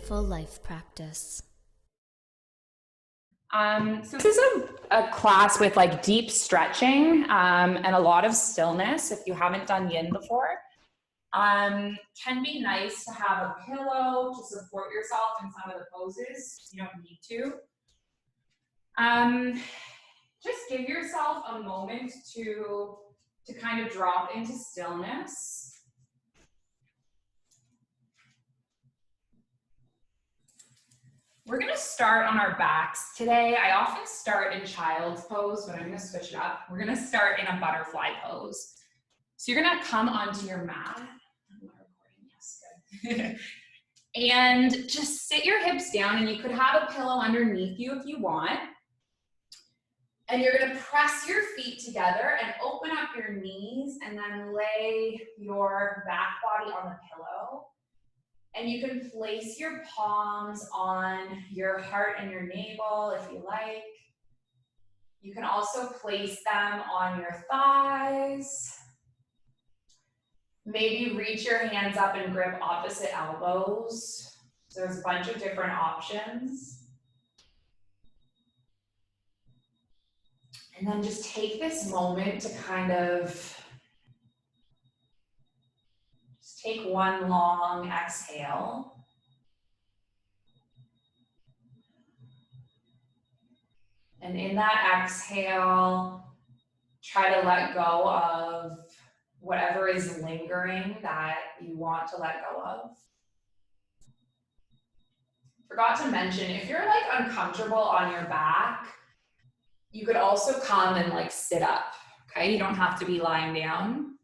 Mindful Life Practice. So this is a class with like deep stretching and a lot of stillness. If you haven't done Yin before, can be nice to have a pillow to support yourself in some of the poses. You don't need to. Just give yourself a moment to kind of drop into stillness. We're going to start on our backs today. I often start in child's pose, but I'm going to switch it up. We're going to start in a butterfly pose. So you're going to come onto your mat. Am I recording? Yes, good. And just sit your hips down, and you could have a pillow underneath you if you want. And you're going to press your feet together and open up your knees, and then lay your back body on the pillow. And you can place your palms on your heart and your navel if you like. You can also place them on your thighs. Maybe reach your hands up and grip opposite elbows. So there's a bunch of different options. And then just take this moment to kind of take one long exhale. And in that exhale, try to let go of whatever is lingering that you want to let go of. Forgot to mention, if you're like uncomfortable on your back, you could also come and like sit up, okay? You don't have to be lying down.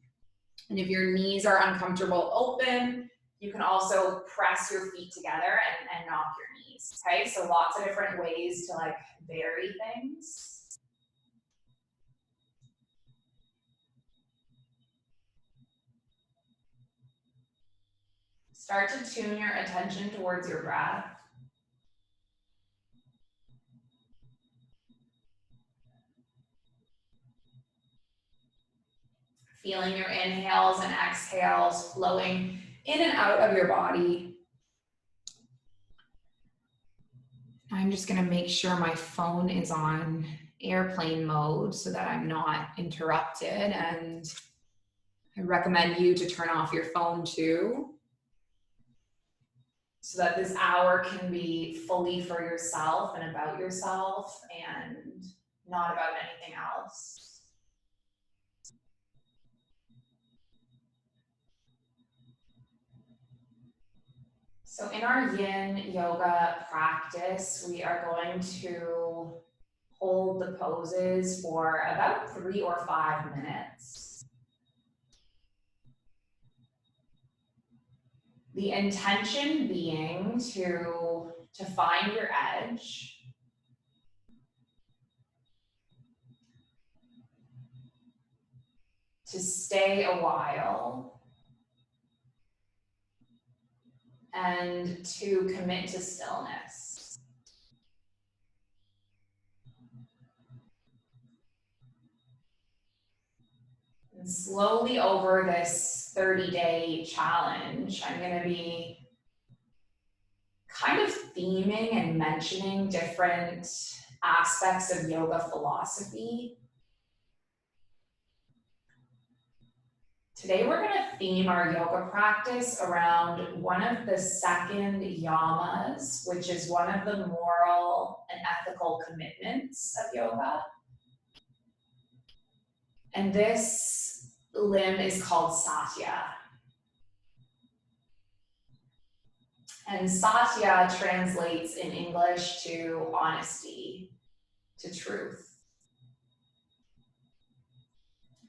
And if your knees are uncomfortable open, you can also press your feet together and knock your knees, okay? So lots of different ways to like vary things. Start to tune your attention towards your breath. Feeling your inhales and exhales flowing in and out of your body. I'm just going to make sure my phone is on airplane mode so that I'm not interrupted, and I recommend you to turn off your phone too, so that this hour can be fully for yourself and about yourself and not about anything else. So in our Yin Yoga practice, we are going to hold the poses for about 3 or 5 minutes. The intention being to find your edge, to stay a while, and to commit to stillness. And slowly over this 30-day challenge, I'm going to be kind of theming and mentioning different aspects of yoga philosophy. Today we're going to theme our yoga practice around one of the second yamas, which is one of the moral and ethical commitments of yoga. And this limb is called Satya. And Satya translates in English to honesty, to truth.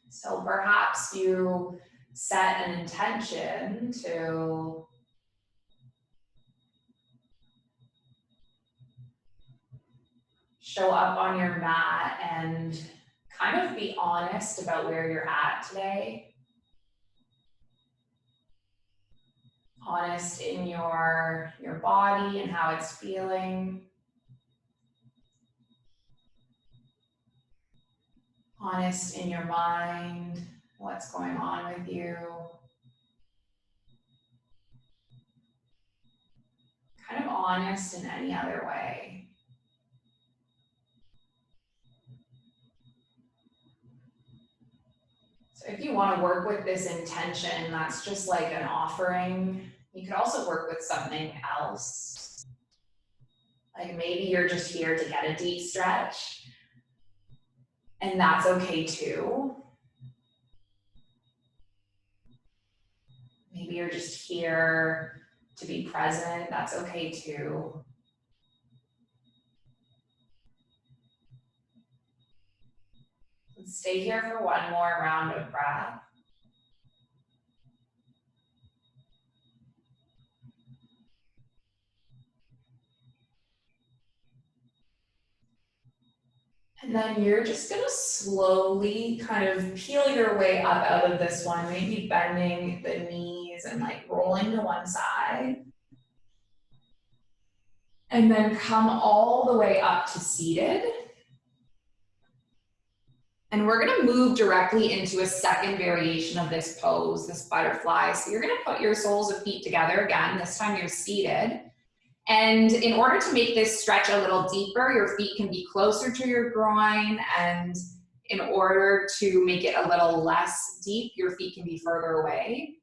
So perhaps you set an intention to show up on your mat and kind of be honest about where you're at today. Honest in your body and how it's feeling. Honest in your mind, what's going on with you. Kind of honest in any other way. So if you want to work with this intention, that's just like an offering. You could also work with something else. Like maybe you're just here to get a deep stretch, and that's okay too. Maybe you're just here to be present, that's okay too. Let's stay here for one more round of breath. And then you're just gonna slowly kind of peel your way up out of this one, maybe bending the knees and like rolling to one side. And then come all the way up to seated. And we're gonna move directly into a second variation of this pose, this butterfly. So you're gonna put your soles of feet together again, this time you're seated. And in order to make this stretch a little deeper, your feet can be closer to your groin, and in order to make it a little less deep, your feet can be further away.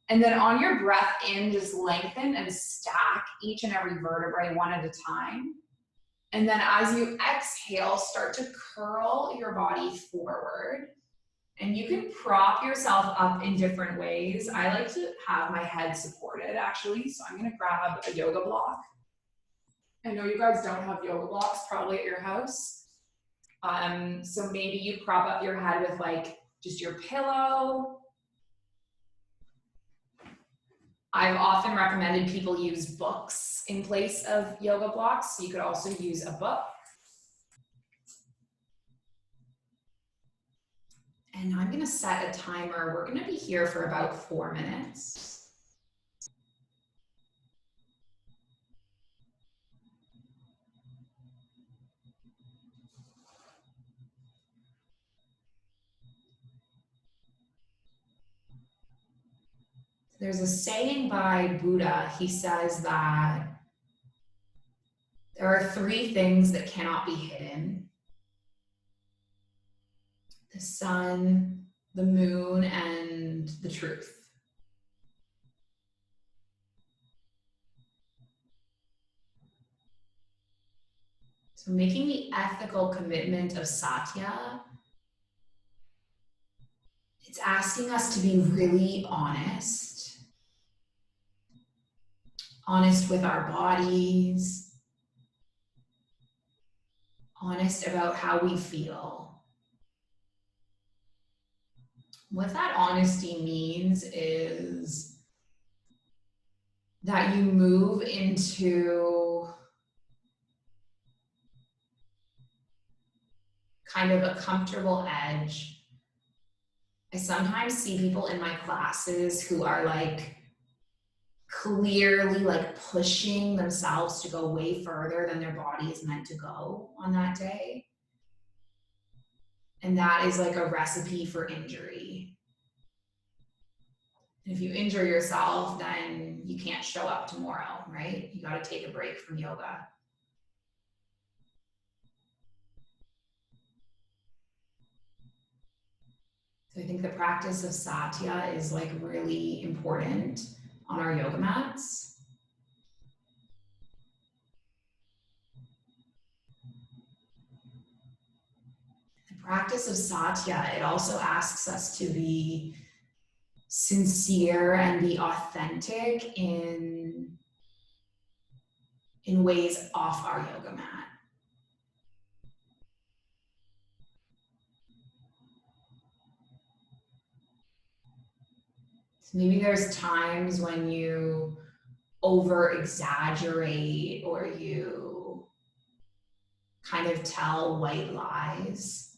And then on your breath in, just lengthen and stack each and every vertebrae one at a time. And then as you exhale, start to curl your body forward. And you can prop yourself up in different ways. I like to have my head supported actually. So I'm gonna grab a yoga block. I know you guys don't have yoga blocks probably at your house. So maybe you prop up your head with like just your pillow. I've often recommended people use books in place of yoga blocks. So you could also use a book. And I'm gonna set a timer. We're gonna be here for about 4 minutes. There's a saying by Buddha. He says that there are 3 things that cannot be hidden: the sun, the moon, and the truth. So making the ethical commitment of Satya, it's asking us to be really honest with our bodies, honest about how we feel. What that honesty means is that you move into kind of a comfortable edge. I sometimes see people in my classes who are like clearly like pushing themselves to go way further than their body is meant to go on that day. And that is like a recipe for injury. And if you injure yourself, then you can't show up tomorrow, right? You got to take a break from yoga. So I think the practice of Satya is like really important on our yoga mats. The practice of Satya, it also asks us to be sincere and be authentic in ways off our yoga mat. So maybe there's times when you over exaggerate or you kind of tell white lies.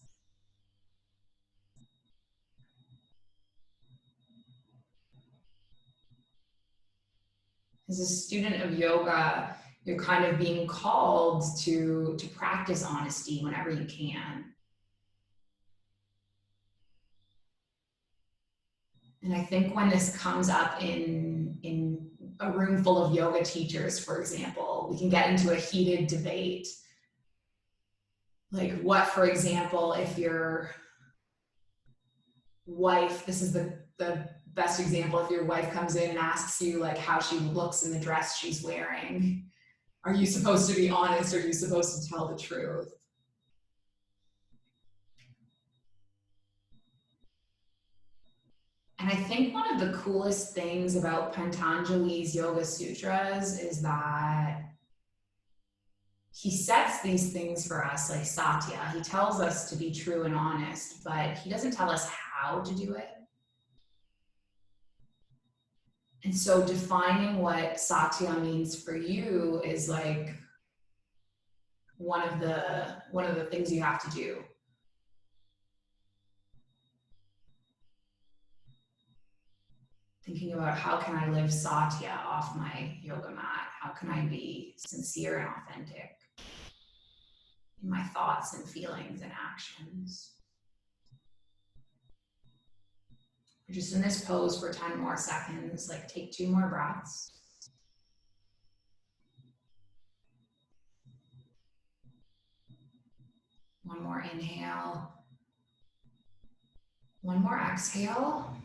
As a student of yoga, you're kind of being called to practice honesty whenever you can. And I think when this comes up in a room full of yoga teachers, for example. We can get into a heated debate. Like what, for example, if your wife, this is the best example, if your wife comes in and asks you like how she looks in the dress she's wearing, are you supposed to be honest or are you supposed to tell the truth? And I think one of the coolest things about Patanjali's Yoga Sutras is that he sets these things for us like Satya. He tells us to be true and honest, but he doesn't tell us how to do it. And so defining what Satya means for you is like one of the things you have to do. Thinking about how can I live Satya off my yoga mat? How can I be sincere and authentic in my thoughts and feelings and actions? We're just in this pose for 10 more seconds, like take 2 more breaths. One more inhale. One more exhale.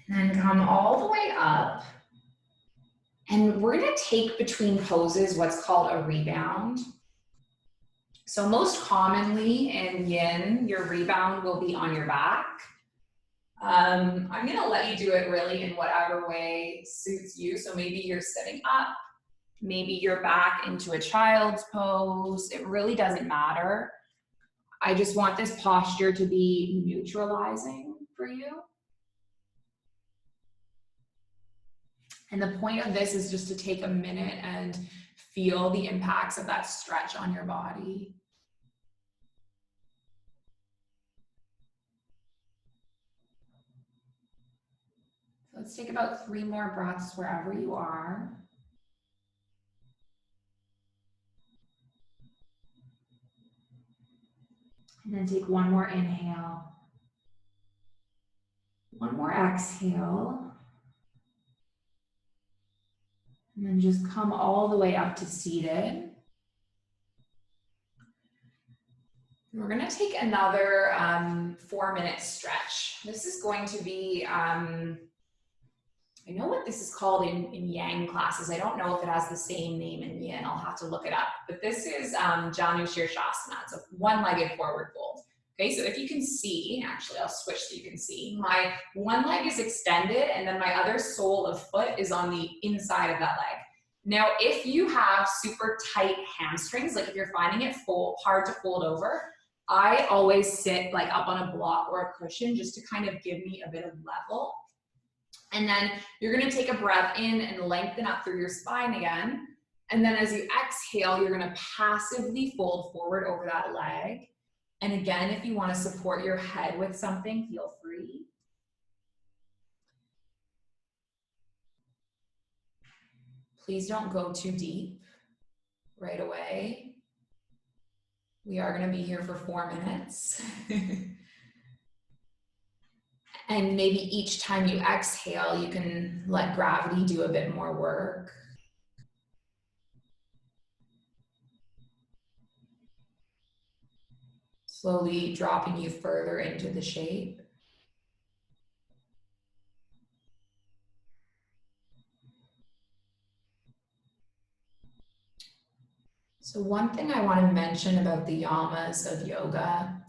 And then come all the way up. And we're gonna take between poses what's called a rebound. So most commonly in Yin, your rebound will be on your back. I'm gonna let you do it really in whatever way suits you. So maybe you're sitting up, maybe you're back into a child's pose. It really doesn't matter. I just want this posture to be neutralizing for you. And the point of this is just to take a minute and feel the impacts of that stretch on your body. So let's take about 3 more breaths wherever you are. And then take 1 more inhale. 1 more exhale. And then just come all the way up to seated. We're gonna take another 4-minute stretch. This is going to be, I know what this is called in Yang classes. I don't know if it has the same name in Yin. I'll have to look it up. But this is Janu Shirshasana. It's a one-legged forward fold. Okay, so if you can see, actually I'll switch so you can see, my one leg is extended and then my other sole of foot is on the inside of that leg. Now, if you have super tight hamstrings, like if you're finding it hard to fold over, I always sit like up on a block or a cushion just to kind of give me a bit of level. And then you're gonna take a breath in and lengthen up through your spine again. And then as you exhale, you're gonna passively fold forward over that leg. And again, if you wanna support your head with something, feel free. Please don't go too deep right away. We are gonna be here for 4 minutes. And maybe each time you exhale, you can let gravity do a bit more work. Slowly dropping you further into the shape. So one thing I want to mention about the yamas of yoga,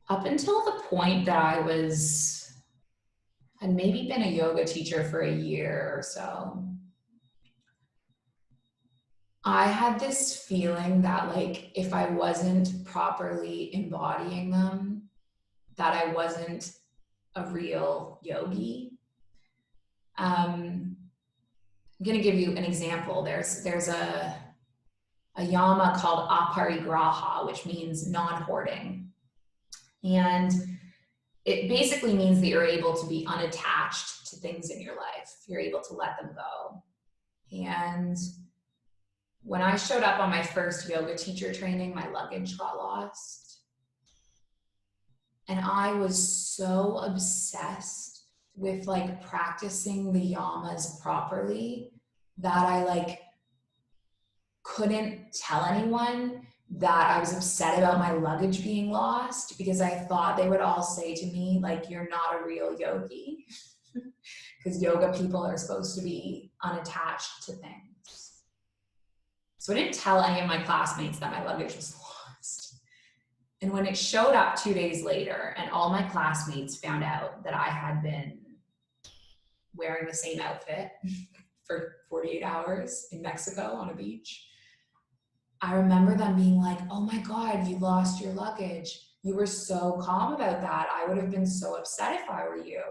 up until the point that I had maybe been a yoga teacher for a year or so, I had this feeling that like if I wasn't properly embodying them, that I wasn't a real yogi. I'm going to give you an example. There's a yama called aparigraha, which means non-hoarding. And it basically means that you're able to be unattached to things in your life. You're able to let them go. And when I showed up on my first yoga teacher training, my luggage got lost. And I was so obsessed with like practicing the yamas properly that I like couldn't tell anyone that I was upset about my luggage being lost, because I thought they would all say to me, like, you're not a real yogi. Because yoga people are supposed to be unattached to things. So I didn't tell any of my classmates that my luggage was lost. And when it showed up 2 days later and all my classmates found out that I had been wearing the same outfit for 48 hours in Mexico on a beach, I remember them being like, oh my God, you lost your luggage. You were so calm about that. I would have been so upset if I were you.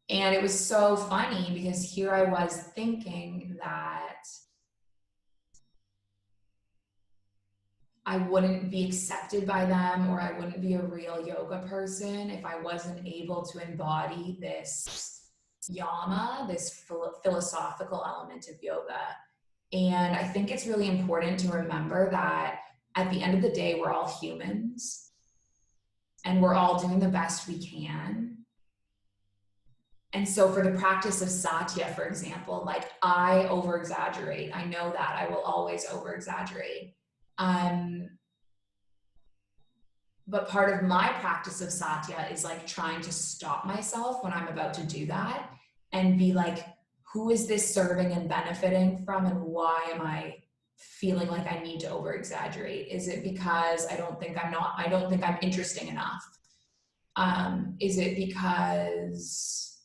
And it was so funny because here I was thinking that I wouldn't be accepted by them, or I wouldn't be a real yoga person if I wasn't able to embody this yama, this philosophical element of yoga. And I think it's really important to remember that at the end of the day, we're all humans and we're all doing the best we can. And so for the practice of Satya, for example, like I over exaggerate. I know that I will always over exaggerate. But part of my practice of Satya is like trying to stop myself when I'm about to do that and be like, who is this serving and benefiting from, and why am I feeling like I need to over exaggerate? Is it because I don't think I'm interesting enough? Is it because,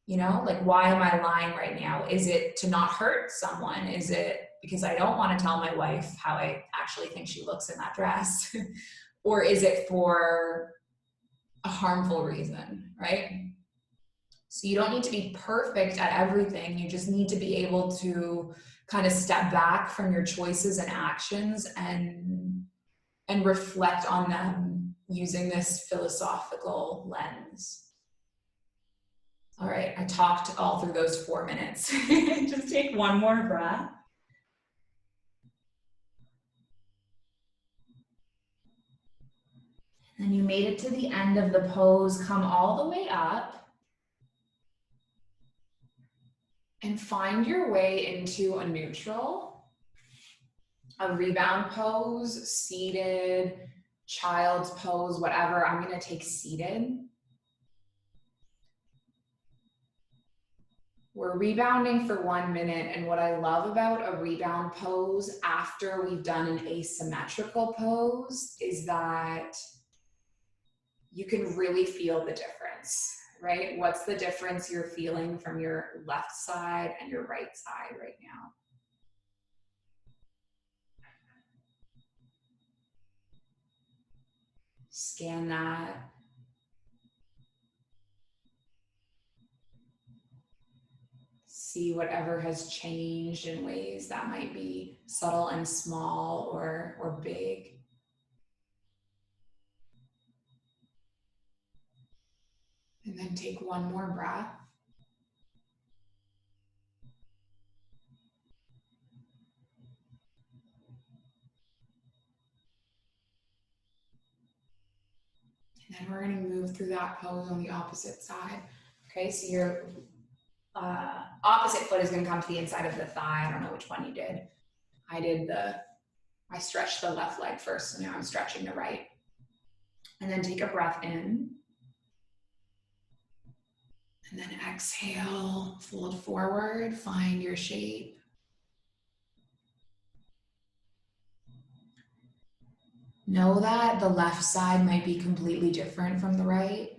like, why am I lying right now? Is it to not hurt someone? Is it because I don't want to tell my wife how I actually think she looks in that dress? Or is it for a harmful reason, right? So you don't need to be perfect at everything. You just need to be able to kind of step back from your choices and actions and reflect on them using this philosophical lens. All right, I talked all through those 4 minutes. Just take one more breath. And you made it to the end of the pose. Come all the way up. And find your way into a neutral, a rebound pose, seated, child's pose, whatever. I'm going to take seated. We're rebounding for 1 minute. And what I love about a rebound pose after we've done an asymmetrical pose is that you can really feel the difference. Right? What's the difference you're feeling from your left side and your right side right now? Scan that. See whatever has changed in ways that might be subtle and small or big. And then take one more breath. And then we're going to move through that pose on the opposite side. Okay, so your opposite foot is going to come to the inside of the thigh. I don't know which one you did. I stretched the left leg first, so now I'm stretching the right. And then take a breath in. And then exhale, fold forward, find your shape. Know that the left side might be completely different from the right.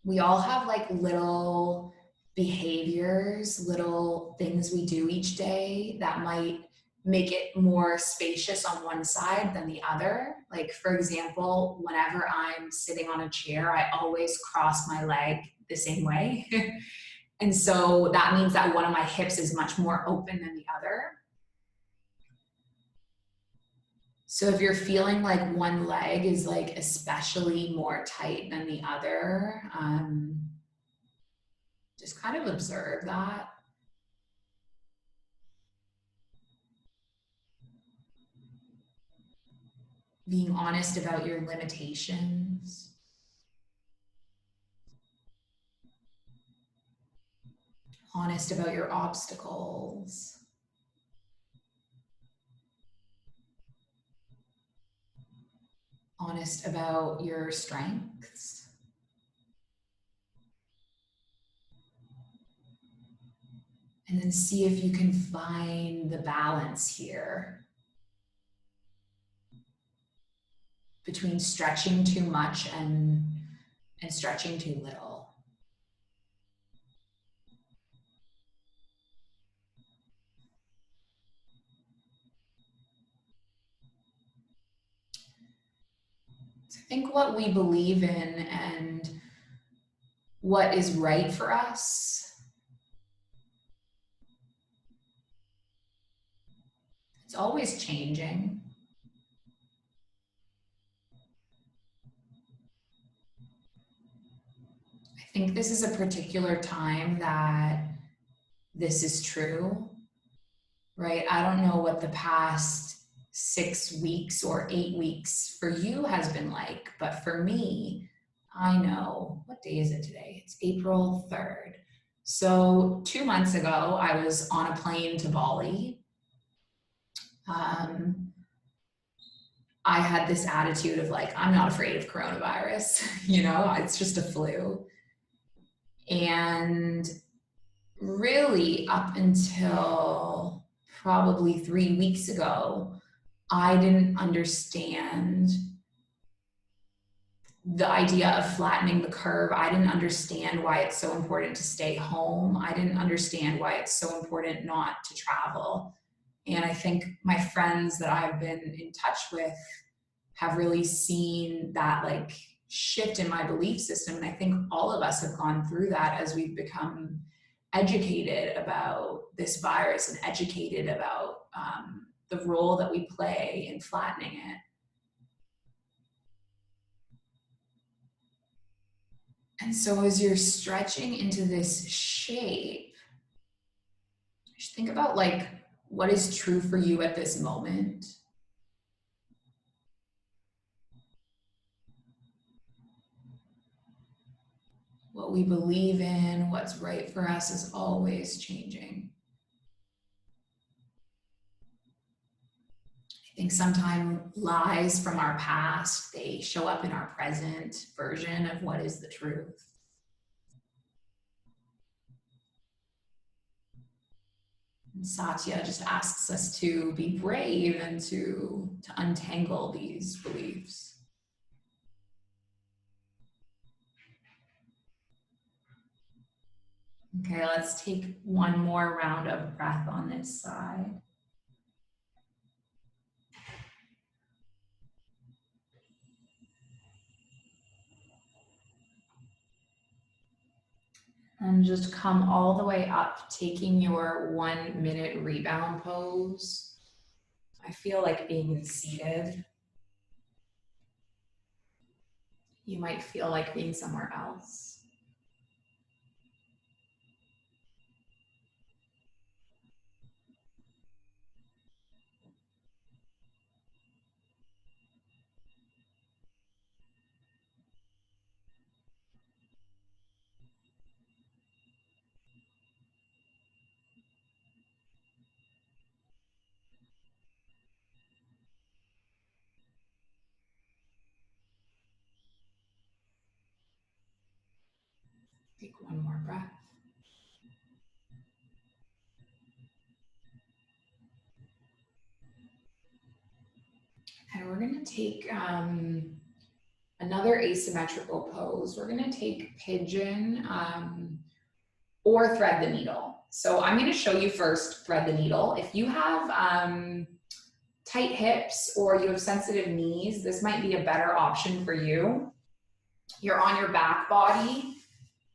We all have like little behaviors, little things we do each day that might make it more spacious on one side than the other. Like, for example, whenever I'm sitting on a chair, I always cross my leg the same way. And so that means that one of my hips is much more open than the other. So if you're feeling like one leg is like especially more tight than the other, just kind of observe that. being honest about your limitations, honest about your obstacles, honest about your strengths. And then see if you can find the balance here between stretching too much and stretching too little. So I think what we believe in and what is right for us, it's always changing. I think this is a particular time that this is true, right? I don't know what the past 6 weeks or 8 weeks for you has been like, but for me, I know, what day is it today? It's April 3rd. So 2 months ago, I was on a plane to Bali. I had this attitude of like, I'm not afraid of coronavirus, you know, it's just a flu. And really up until probably 3 weeks ago, I didn't understand the idea of flattening the curve. I didn't understand why it's so important to stay home. I didn't understand why it's so important not to travel. And I think my friends that I've been in touch with have really seen that like shift in my belief system. And I think all of us have gone through that as we've become educated about this virus and educated about the role that we play in flattening it. And so as you're stretching into this shape, just think about like what is true for you at this moment. What we believe in, what's right for us is always changing. I think sometimes lies from our past, they show up in our present version of what is the truth. And Satya just asks us to be brave and to untangle these beliefs. Okay, let's take one more round of breath on this side. And just come all the way up, taking your 1 minute rebound pose. I feel like being seated. You might feel like being somewhere else. Take one more breath. And we're going to take another asymmetrical pose. We're going to take pigeon or thread the needle. So I'm going to show you first thread the needle. If you have tight hips or you have sensitive knees, this might be a better option for you. You're on your back body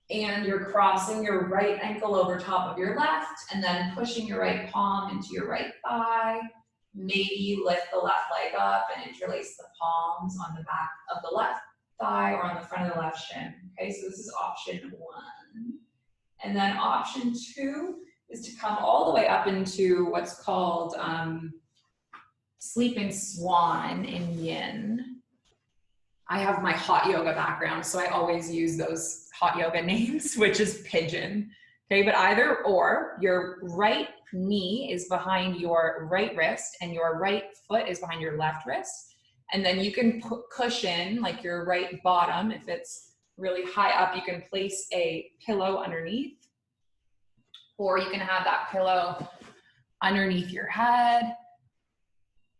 and you're crossing your right ankle over top of your left and then pushing your right palm into your right thigh. Maybe lift the left leg up and interlace the palms on the back of the left thigh or on the front of the left shin. Okay, so this is option 1. And then option 2 is to come all the way up into what's called sleeping swan in yin. I have my hot yoga background, so I always use those hot yoga names, which is pigeon. Okay, but either or, your right knee is behind your right wrist and your right foot is behind your left wrist. And then you can cushion like your right bottom. If it's really high up, you can place a pillow underneath, or you can have that pillow underneath your head.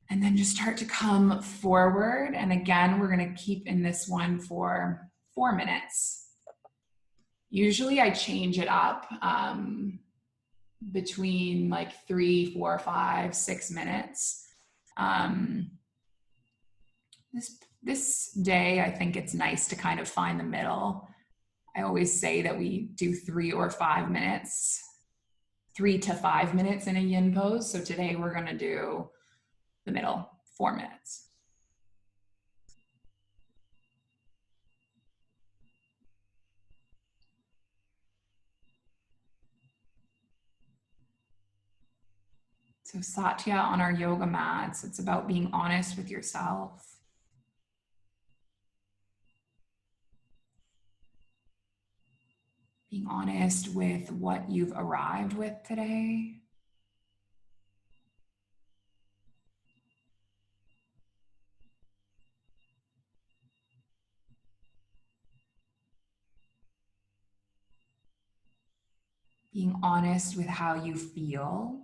And then just start to come forward. And again, we're gonna keep in this one for 4 minutes. Usually I change it up between like 3, 4, 5, 6 minutes. This day, I think it's nice to kind of find the middle. I always say that we do 3 or 5 minutes, 3 to 5 minutes in a yin pose. So today we're gonna do the middle, 4 minutes. So Satya on our yoga mats, it's about being honest with yourself. Being honest with what you've arrived with today. Being honest with how you feel.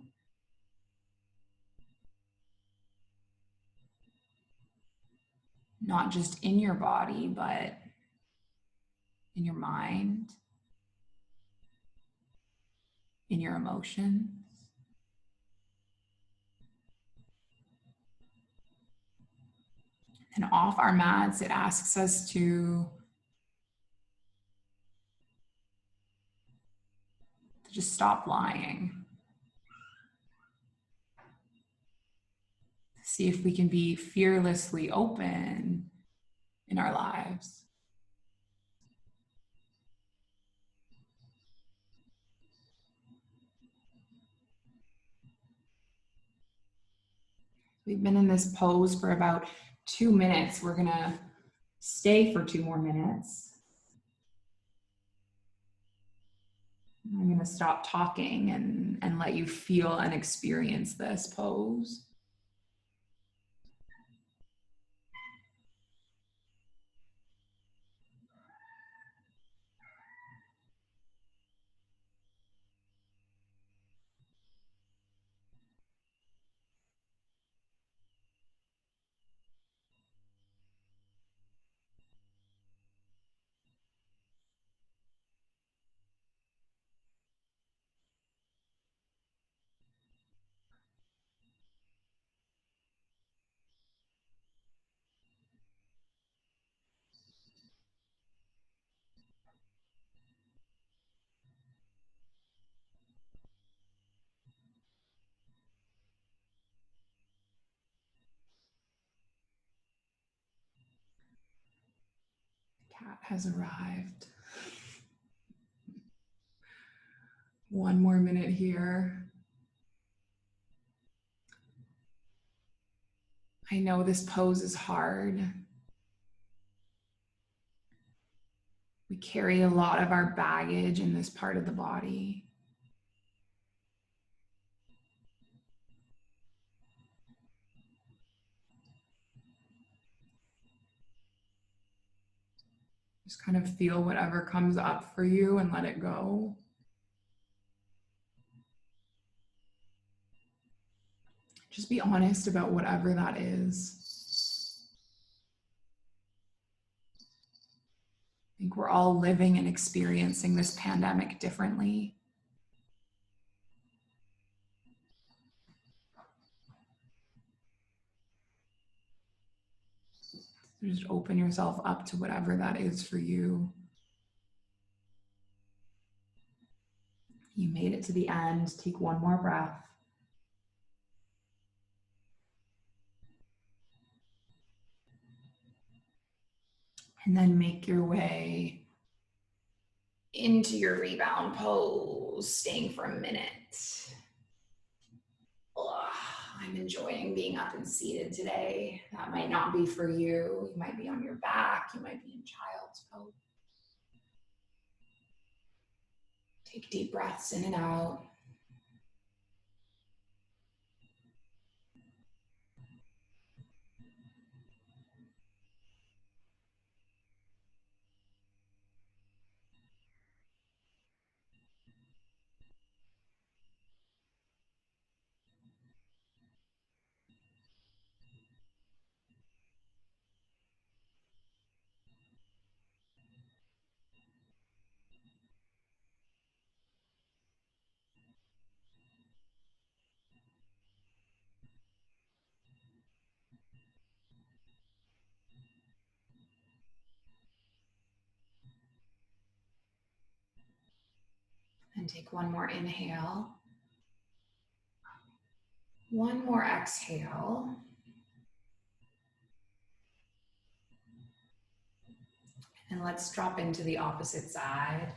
Not just in your body, but in your mind, in your emotions. And off our mats, it asks us to just stop lying. See if we can be fearlessly open in our lives. We've been in this pose for about 2 minutes. We're gonna stay for 2 more minutes. I'm gonna stop talking and let you feel and experience this pose. Cat has arrived. 1 more minute here. I know this pose is hard. We carry a lot of our baggage in this part of the body. Just kind of feel whatever comes up for you and let it go. Just be honest about whatever that is. I think we're all living and experiencing this pandemic differently. So just open yourself up to whatever that is for you. You made it to the end. Take 1 more breath. And then make your way into your rebound pose, staying for a minute. I'm in enjoying being up and seated today. That might not be for you. You might be on your back. You might be in child's pose. Take deep breaths in and out. And take one more inhale. One more exhale. And let's drop into the opposite side.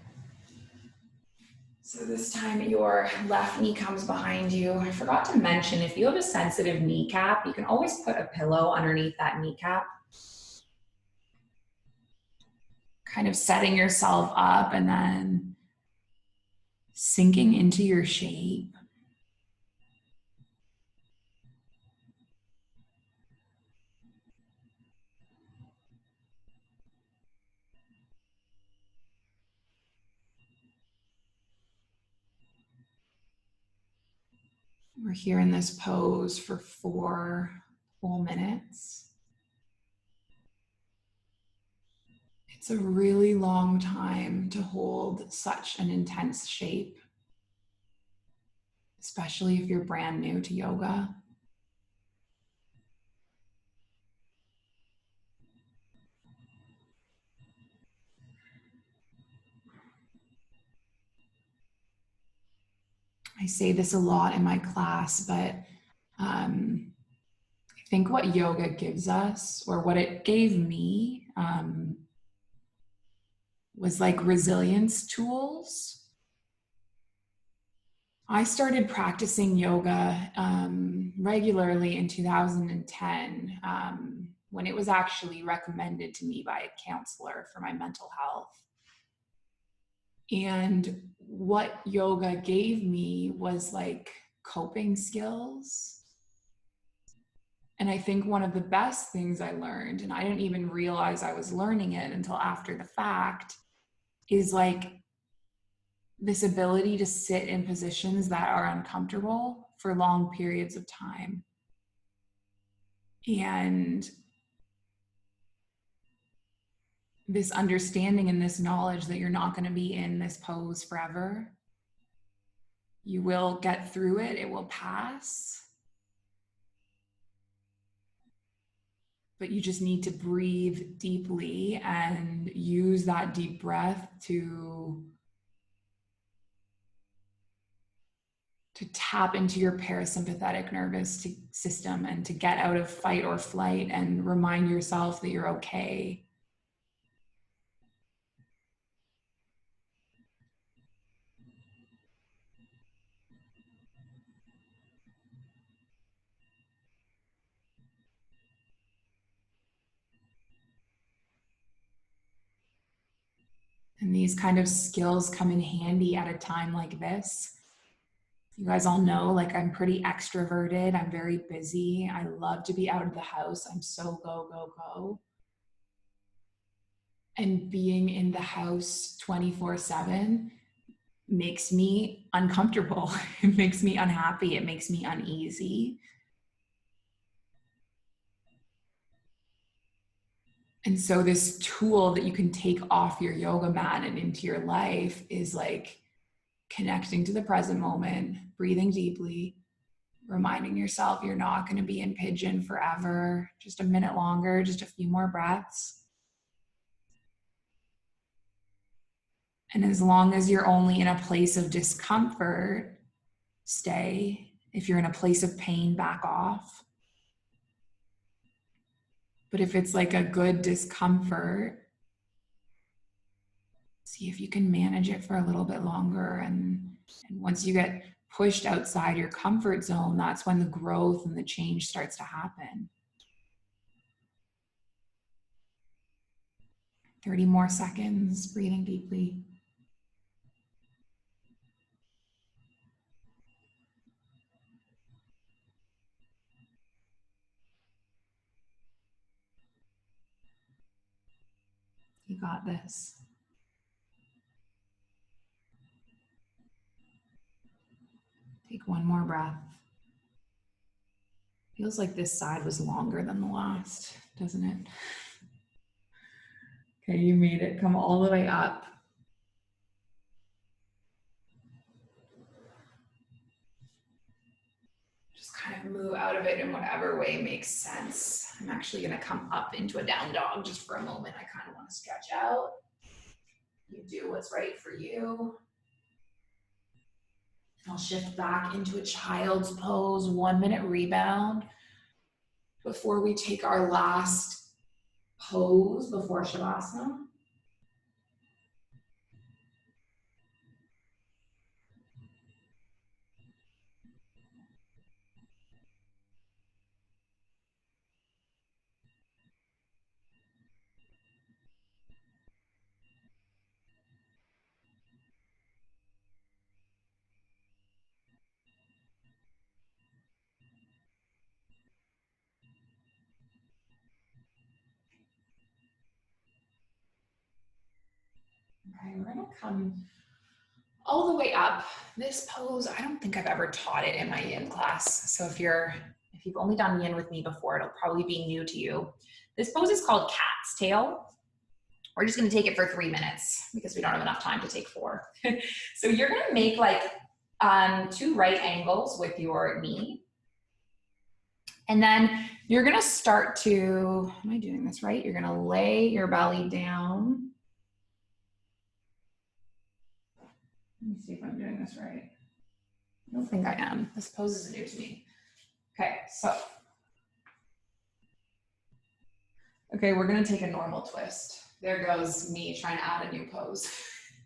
So this time your left knee comes behind you. I forgot to mention, if you have a sensitive kneecap, you can always put a pillow underneath that kneecap. Kind of setting yourself up and then sinking into your shape. We're here in this pose for 4 full minutes. It's a really long time to hold such an intense shape, especially if you're brand new to yoga. I say this a lot in my class, but I think what yoga gives us, or what it gave me, was like resilience tools. I started practicing yoga regularly in 2010 when it was actually recommended to me by a counselor for my mental health. And what yoga gave me was like coping skills. And I think one of the best things I learned, and I didn't even realize I was learning it until after the fact, is like this ability to sit in positions that are uncomfortable for long periods of time. And this understanding and this knowledge that you're not going to be in this pose forever. You will get through it. It will pass. But you just need to breathe deeply and use that deep breath to tap into your parasympathetic nervous system and to get out of fight or flight and remind yourself that you're okay. And these kind of skills come in handy at a time like this. You guys all know, like, I'm pretty extroverted. I'm very busy. I love to be out of the house. I'm so go, go, go. And being in the house 24/7 makes me uncomfortable. It makes me unhappy. It makes me uneasy. And so this tool that you can take off your yoga mat and into your life is like connecting to the present moment, breathing deeply, reminding yourself you're not going to be in pigeon forever, just a minute longer, just a few more breaths. And as long as you're only in a place of discomfort, stay. If you're in a place of pain, back off. But if it's like a good discomfort, see if you can manage it for a little bit longer. And once you get pushed outside your comfort zone, that's when the growth and the change starts to happen. 30 more seconds, breathing deeply. You got this. Take one more breath. Feels like this side was longer than the last, doesn't it? Okay, you made it. Come all the way up. Just kind of move out of it in whatever way makes sense. I'm actually going to come up into a down dog just for a moment. I kind of want to stretch out. You do what's right for you. I'll shift back into a child's pose, 1 minute rebound before we take our last pose before Shavasana. Okay, we're gonna come all the way up. This pose, I don't think I've ever taught it in my yin class. So if you've only done yin with me before, it'll probably be new to you. This pose is called cat's tail. We're just gonna take it for 3 minutes because we don't have enough time to take 4. So you're gonna make like 2 right angles with your knee. And then you're gonna start to, am I doing this right? You're gonna lay your belly down. Let me see if I'm doing this right. I don't think I am. This pose is new to me. Okay, so. Okay, we're gonna take a normal twist. There goes me trying to add a new pose.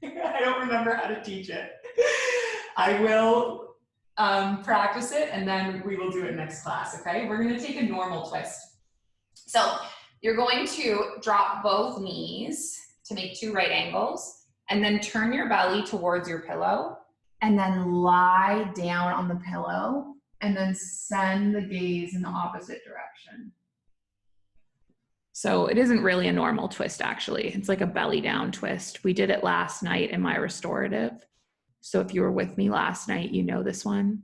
I don't remember how to teach it. I will practice it and then we will do it next class, okay? We're gonna take a normal twist. So you're going to drop both knees to make 2 right angles and then turn your belly towards your pillow and then lie down on the pillow and then send the gaze in the opposite direction. So it isn't really a normal twist, actually. It's like a belly down twist. We did it last night in my restorative. So if you were with me last night, you know this one.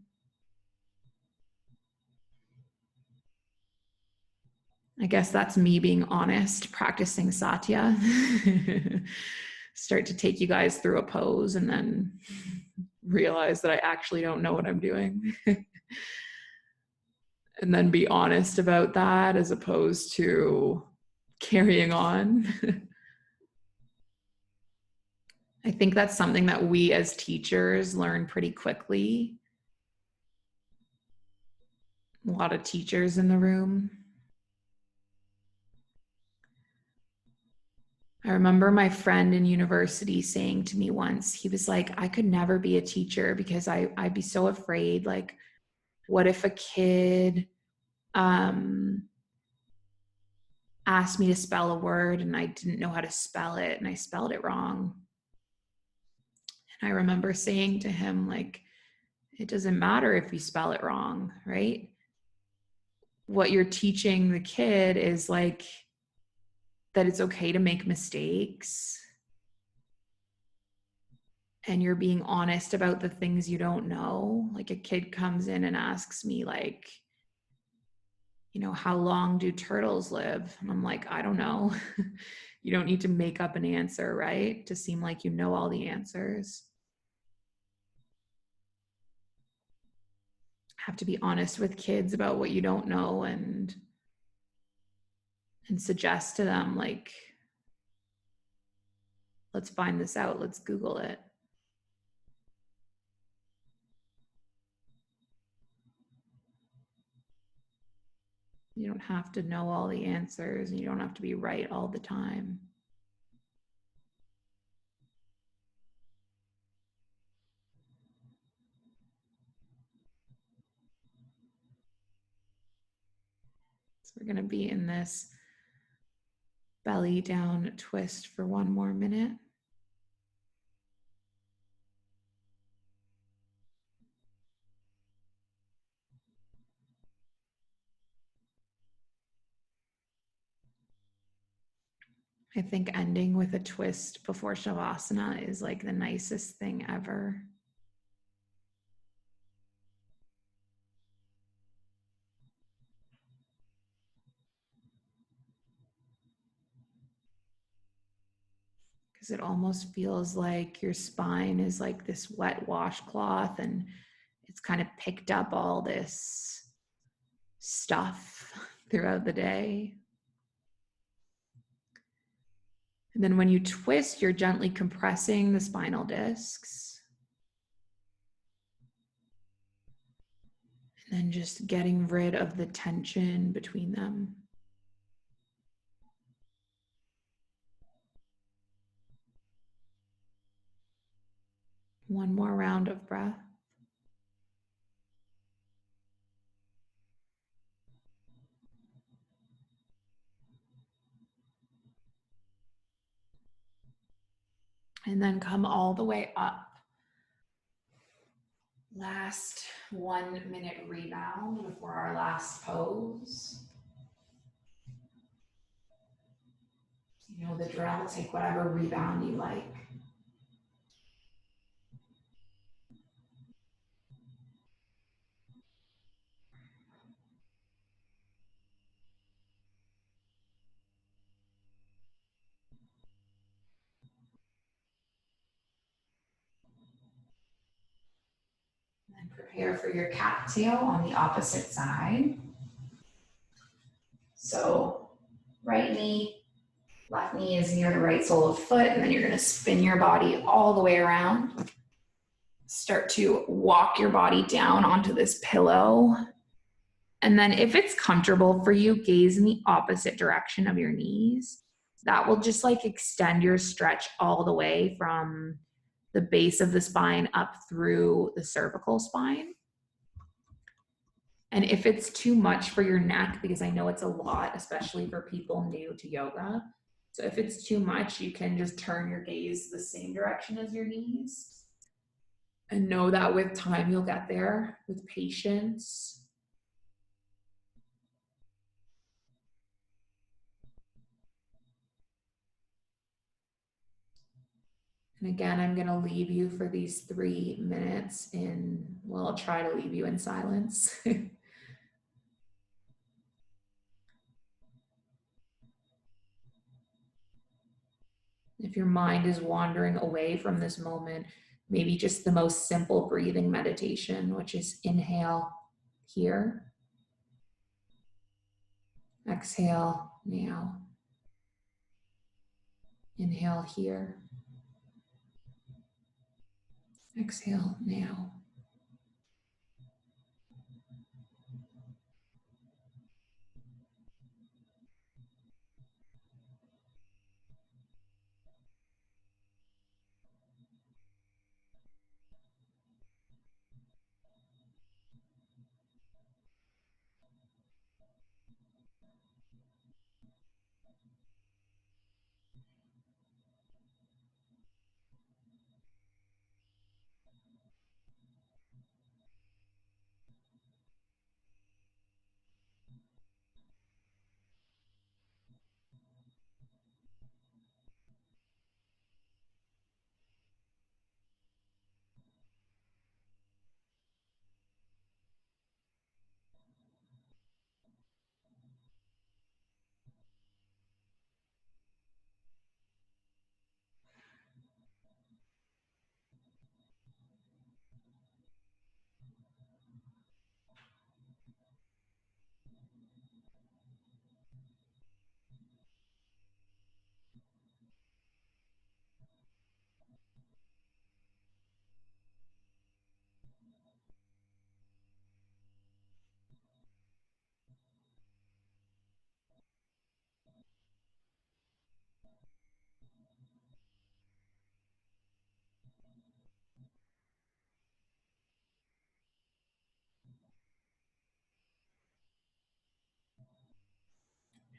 I guess that's me being honest, practicing Satya. Start to take you guys through a pose and then realize that I actually don't know what I'm doing. And then be honest about that as opposed to carrying on. I think that's something that we as teachers learn pretty quickly. A lot of teachers in the room. I remember my friend in university saying to me once, he was like, I could never be a teacher because I'd be so afraid. Like, what if a kid asked me to spell a word and I didn't know how to spell it and I spelled it wrong? And I remember saying to him, like, it doesn't matter if you spell it wrong, right? What you're teaching the kid is like that it's okay to make mistakes. And you're being honest about the things you don't know. Like a kid comes in and asks me, like, you know, how long do turtles live? And I'm like, I don't know. You don't need to make up an answer, right? To seem like you know all the answers. Have to be honest with kids about what you don't know and suggest to them, like, let's find this out. Let's Google it. You don't have to know all the answers and you don't have to be right all the time. We're going to be in this belly down twist for one more minute. I think ending with a twist before Shavasana is like the nicest thing ever. Because it almost feels like your spine is like this wet washcloth and it's kind of picked up all this stuff throughout the day. And then when you twist, you're gently compressing the spinal discs. And then just getting rid of the tension between them. One more round of breath. And then come all the way up. Last 1 minute rebound before our last pose. You know the drill, take whatever rebound you like. And prepare for your cattail on the opposite side. So right knee, left knee is near the right sole of foot, and then you're gonna spin your body all the way around. Start to walk your body down onto this pillow. And then if it's comfortable for you, gaze in the opposite direction of your knees. That will just like extend your stretch all the way from the base of the spine up through the cervical spine. And if it's too much for your neck, because I know it's a lot, especially for people new to yoga. So if it's too much, you can just turn your gaze the same direction as your knees. And know that with time, you'll get there with patience. And again, I'm going to leave you for these 3 minutes I'll try to leave you in silence. If your mind is wandering away from this moment, maybe just the most simple breathing meditation, which is inhale here, exhale now, inhale here, exhale now.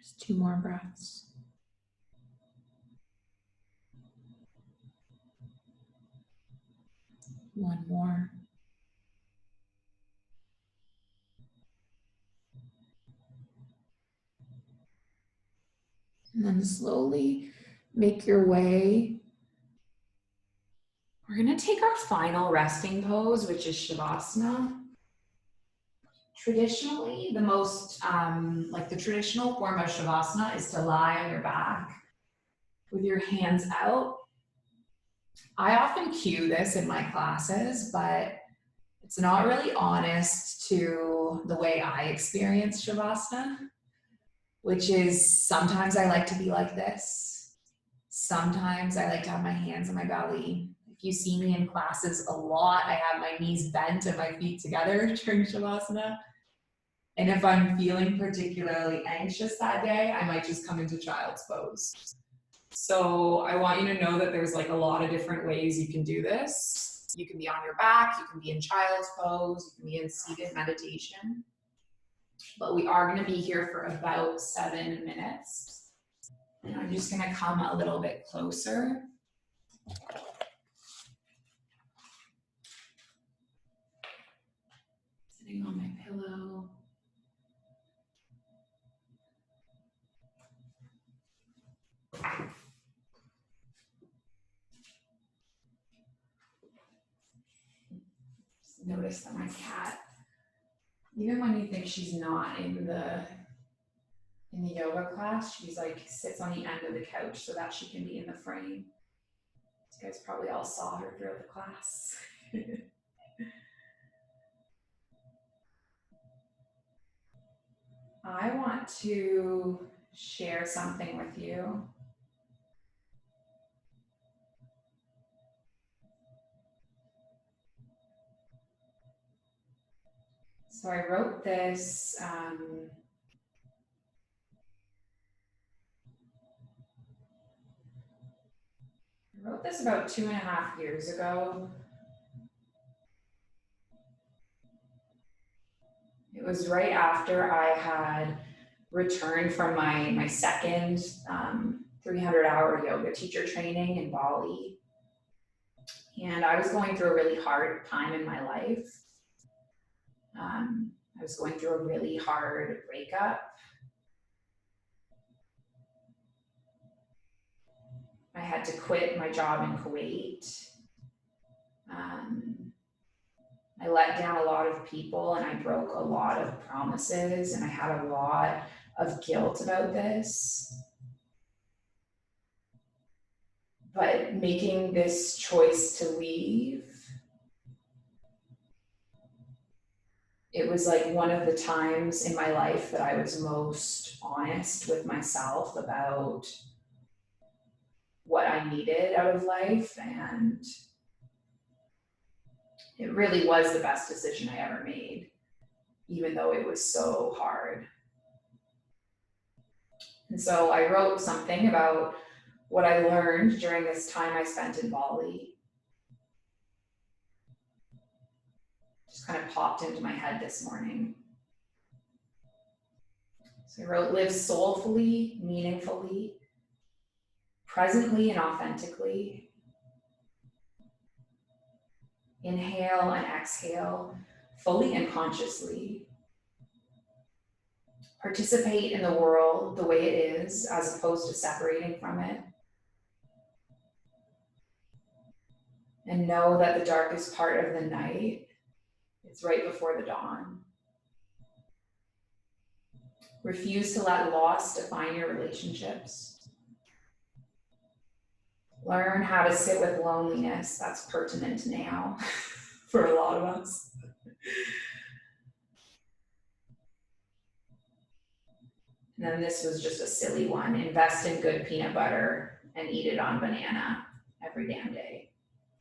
Just 2 more breaths. One more. And then slowly make your way. We're going to take our final resting pose, which is Shavasana. Traditionally, the most, the traditional form of Shavasana is to lie on your back with your hands out. I often cue this in my classes, but it's not really honest to the way I experience Shavasana, which is sometimes I like to be like this. Sometimes I like to have my hands on my belly. If you see me in classes a lot, I have my knees bent and my feet together during Shavasana. And if I'm feeling particularly anxious that day, I might just come into child's pose. So I want you to know that there's like a lot of different ways you can do this. You can be on your back, you can be in child's pose, you can be in seated meditation. But we are going to be here for about 7 minutes. And I'm just going to come a little bit closer. Sitting on my pillow. Just notice that my cat, even when you think she's not in the yoga class, she's like sits on the end of the couch so that she can be in the frame. You guys probably all saw her throughout the class. I want to share something with you. So I wrote this about 2.5 years ago. It was right after I had returned from my second 300-hour yoga teacher training in Bali. And I was going through a really hard time in my life. I was going through a really hard breakup. I had to quit my job in Kuwait. I let down a lot of people and I broke a lot of promises, and I had a lot of guilt about this. But making this choice to leave, it was like one of the times in my life that I was most honest with myself about what I needed out of life, and it really was the best decision I ever made, even though it was so hard. And so I wrote something about what I learned during this time I spent in Bali. Just kind of popped into my head this morning. So I wrote, live soulfully, meaningfully, presently and authentically. Inhale and exhale, fully and consciously. Participate in the world the way it is, as opposed to separating from it. And know that the darkest part of the night is right before the dawn. Refuse to let loss define your relationships. Learn how to sit with loneliness. That's pertinent now for a lot of us. And then this was just a silly one. Invest in good peanut butter and eat it on banana every damn day.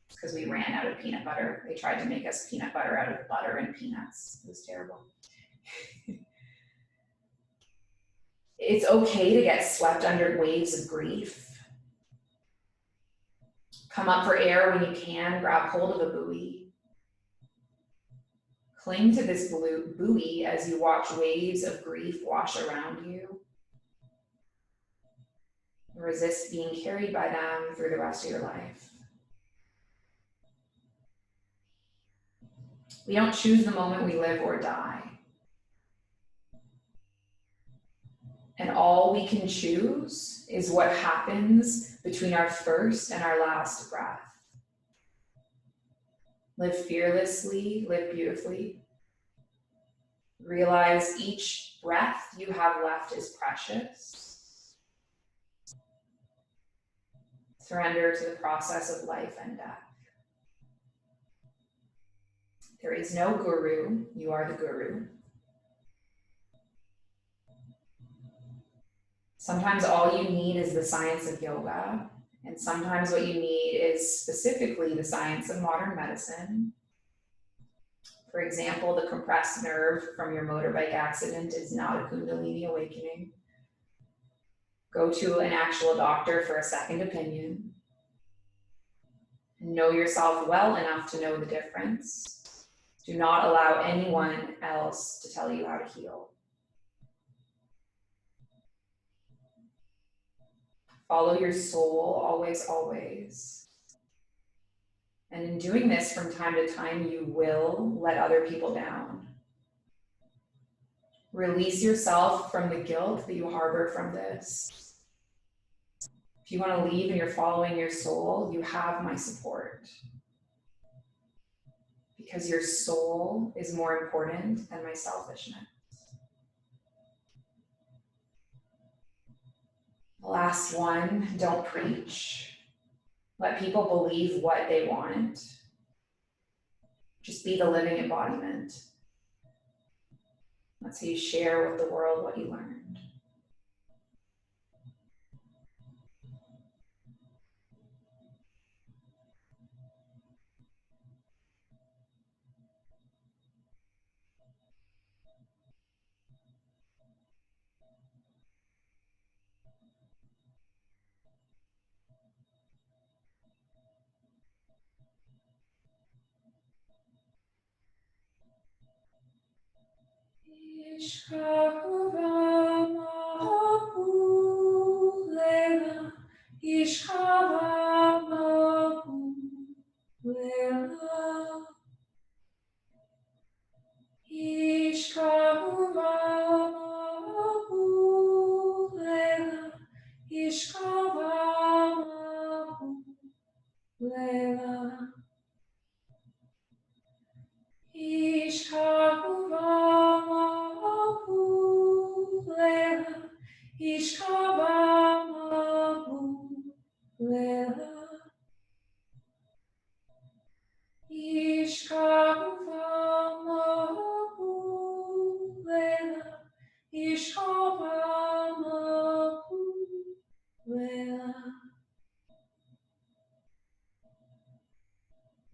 Because we ran out of peanut butter. They tried to make us peanut butter out of butter and peanuts. It was terrible. It's okay to get swept under waves of grief. Come up for air when you can. Grab hold of a buoy. Cling to this buoy as you watch waves of grief wash around you. Resist being carried by them through the rest of your life. We don't choose the moment we live or die. And all we can choose is what happens between our first and our last breath. Live fearlessly, live beautifully. Realize each breath you have left is precious. Surrender to the process of life and death. There is no guru, you are the guru. Sometimes all you need is the science of yoga, and sometimes what you need is specifically the science of modern medicine. For example, the compressed nerve from your motorbike accident is not a Kundalini awakening. Go to an actual doctor for a second opinion. Know yourself well enough to know the difference. Do not allow anyone else to tell you how to heal. Follow your soul, always, always. And in doing this from time to time, you will let other people down. Release yourself from the guilt that you harbor from this. If you want to leave and you're following your soul, you have my support. Because your soul is more important than my selfishness. Last one, don't preach. Let people believe what they want. Just be the living embodiment. That's how you share with the world what you learned.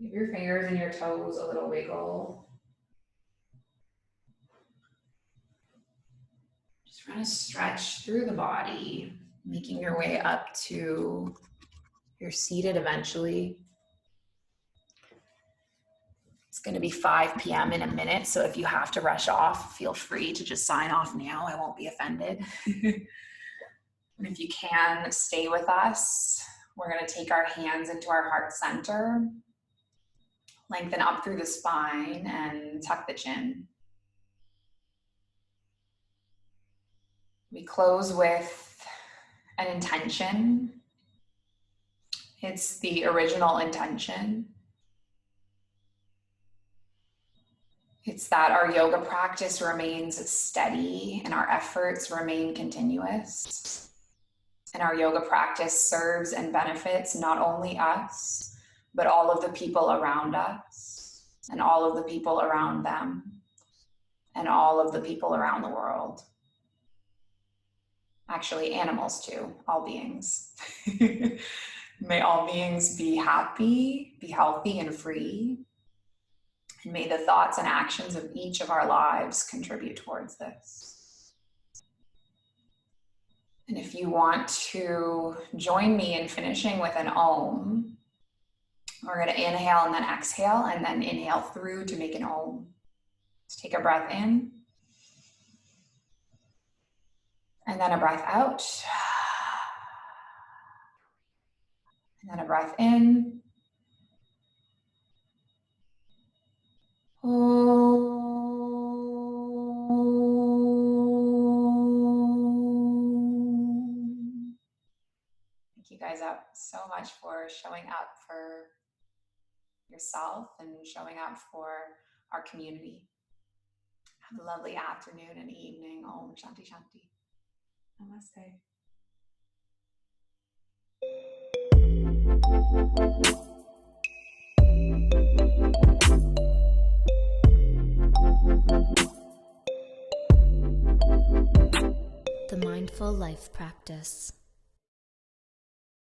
Give your fingers and your toes a little wiggle. Just trying to stretch through the body, making your way up to you're seated eventually. It's going to be 5 p.m. in a minute, so if you have to rush off, feel free to just sign off now. I won't be offended. And if you can, stay with us. We're going to take our hands into our heart center. Lengthen up through the spine and tuck the chin. We close with an intention. It's the original intention. It's that our yoga practice remains steady and our efforts remain continuous. And our yoga practice serves and benefits not only us, but all of the people around us, and all of the people around them, and all of the people around the world. Actually, animals too, all beings. May all beings be happy, be healthy and free. And may the thoughts and actions of each of our lives contribute towards this. And if you want to join me in finishing with an Om, we're going to inhale and then exhale, and then inhale through to make an Om. Let's take a breath in. And then a breath out. And then a breath in. Thank you guys up so much for showing up for yourself and showing up for our community. Have a lovely afternoon and evening. Om Shanti Shanti. Namaste. The Mindful Life Practice.